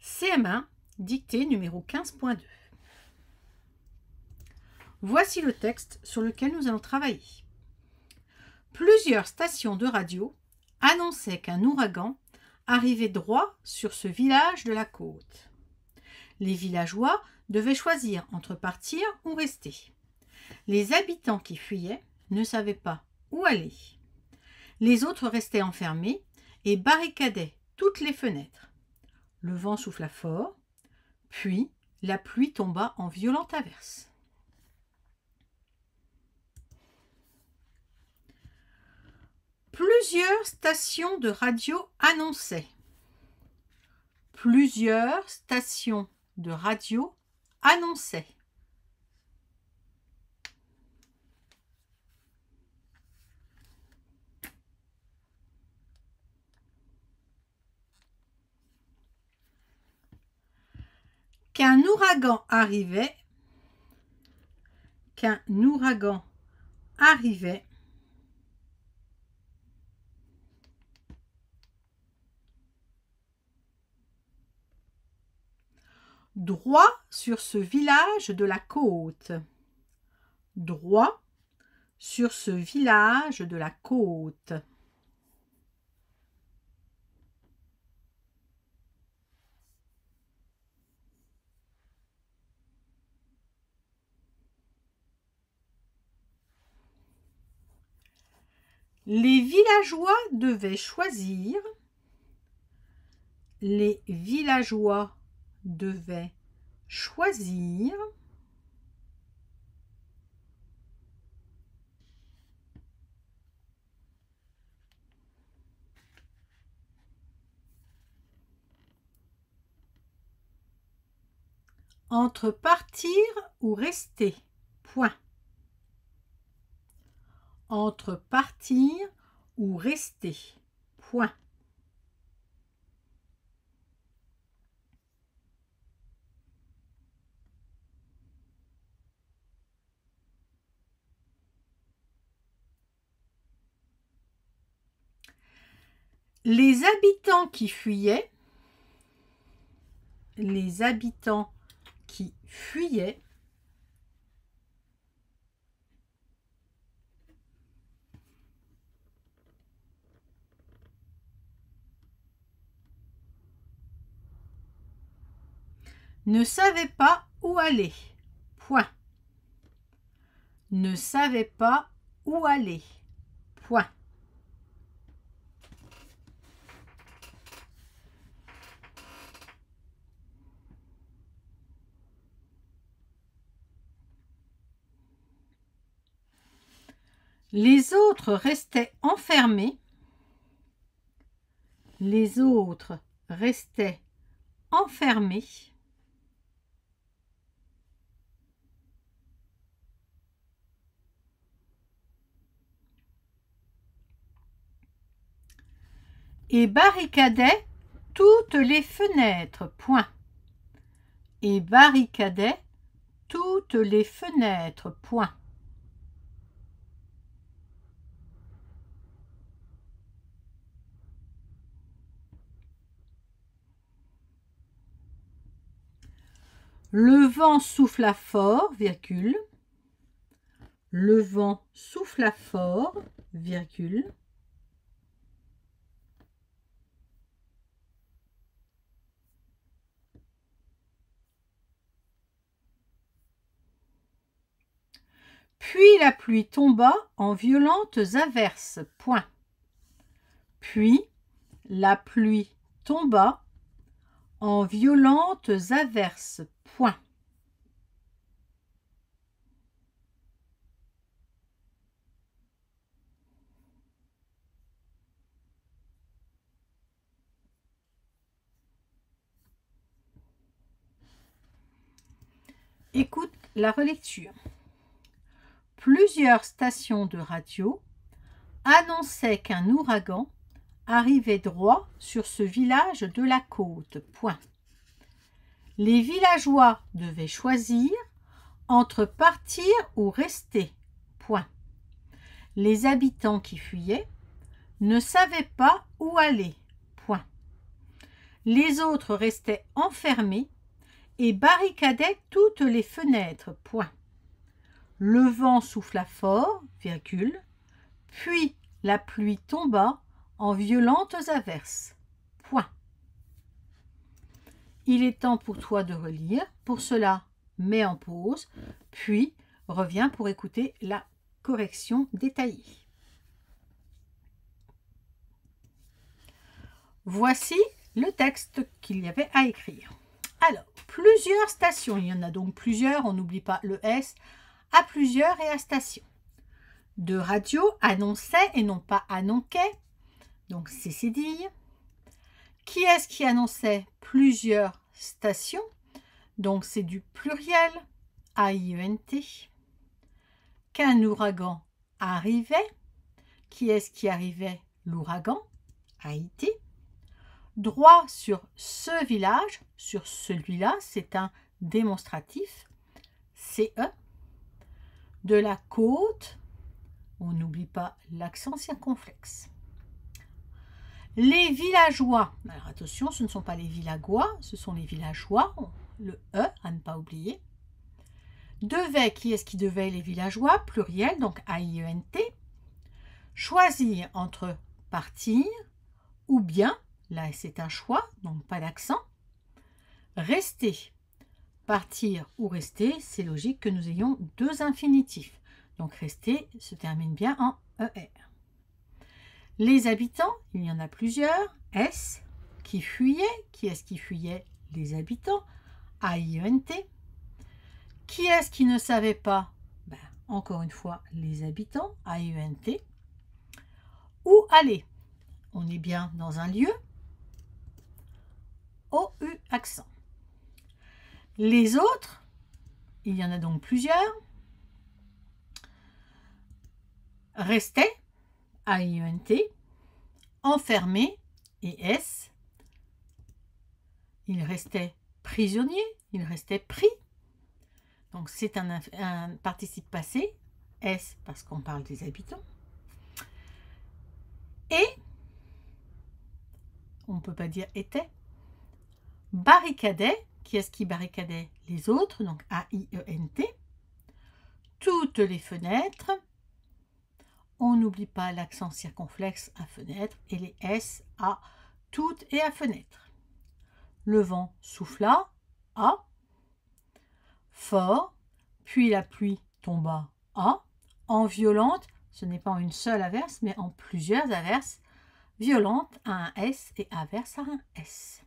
CM1, dictée numéro 15.2. Voici le texte sur lequel nous allons travailler. Plusieurs stations de radio annonçaient qu'un ouragan arrivait droit sur ce village de la côte. Les villageois devaient choisir entre partir ou rester. Les habitants qui fuyaient ne savaient pas où aller. Les autres restaient enfermés et barricadaient toutes les fenêtres. Le vent souffla fort, puis la pluie tomba en violente averse. Plusieurs stations de radio annonçaient. Plusieurs stations de radio annonçaient. Qu'un ouragan arrivait, droit sur ce village de la côte. Droit sur ce village de la côte. Les villageois devaient choisir. Les villageois devaient choisir. Entre partir ou rester. Point. Entre partir ou rester. Point. Les habitants qui fuyaient, ne savaient pas où aller. Point. Ne savaient pas où aller. Point. Les autres restaient enfermés. Les autres restaient enfermés. Et barricadaient toutes les fenêtres. Point. Et barricadaient toutes les fenêtres. Point. Le vent souffla fort, virgule. Le vent souffla fort, virgule. Puis la pluie tomba en violentes averses. Point. Puis la pluie tomba en violentes averses. Point. Écoute la relecture. Plusieurs stations de radio annonçaient qu'un ouragan arrivait droit sur ce village de la côte. Point. Les villageois devaient choisir entre partir ou rester. Point. Les habitants qui fuyaient ne savaient pas où aller. Point. Les autres restaient enfermés et barricadaient toutes les fenêtres. Point. Le vent souffla fort, virgule, puis la pluie tomba en violentes averses. Point. Il est temps pour toi de relire. Pour cela, mets en pause, puis reviens pour écouter la correction détaillée. Voici le texte qu'il y avait à écrire. Alors, plusieurs stations. Il y en a donc plusieurs, on n'oublie pas le S, à plusieurs et à station. De radio annonçait et non pas annonçait, donc c'est cédille. Qui est-ce qui annonçait plusieurs stations? Donc c'est du pluriel, A-I-E-N-T. Qu'un ouragan arrivait. Qui est-ce qui arrivait? L'ouragan, A-I-T. Droit sur ce village, sur celui-là, c'est un démonstratif, C-E. De la côte, on n'oublie pas l'accent circonflexe. Les villageois, alors attention, ce ne sont pas les villageois, ce sont les villageois, le E à ne pas oublier. Devait, qui est-ce qui devait? Les villageois, pluriel, donc A-I-E-N-T. Choisir entre partir ou bien, là c'est un choix, donc pas d'accent. Rester, partir ou rester, c'est logique que nous ayons deux infinitifs. Donc rester se termine bien en ER. Les habitants, il y en a plusieurs. S, qui fuyait. Qui est-ce qui fuyait? Les habitants. A-I-E-N-T. Qui est-ce qui ne savait pas? Ben, encore une fois, les habitants. A-I-E-N-T. Où aller? On est bien dans un lieu. O-U accent. Les autres, il y en a donc plusieurs. Restaient. A-I-E-N-T, enfermé, et S, il restait prisonnier, il restait pris. Donc c'est un participe passé, S parce qu'on parle des habitants. Et, on ne peut pas dire était, barricadait, qui est-ce qui barricadait? Les autres, donc A-I-E-N-T, toutes les fenêtres. On n'oublie pas l'accent circonflexe à fenêtre et les S à toutes et à fenêtre. Le vent souffla à fort, puis la pluie tomba à en violente, ce n'est pas en une seule averse, mais en plusieurs averses, violente à un S et averse à un S.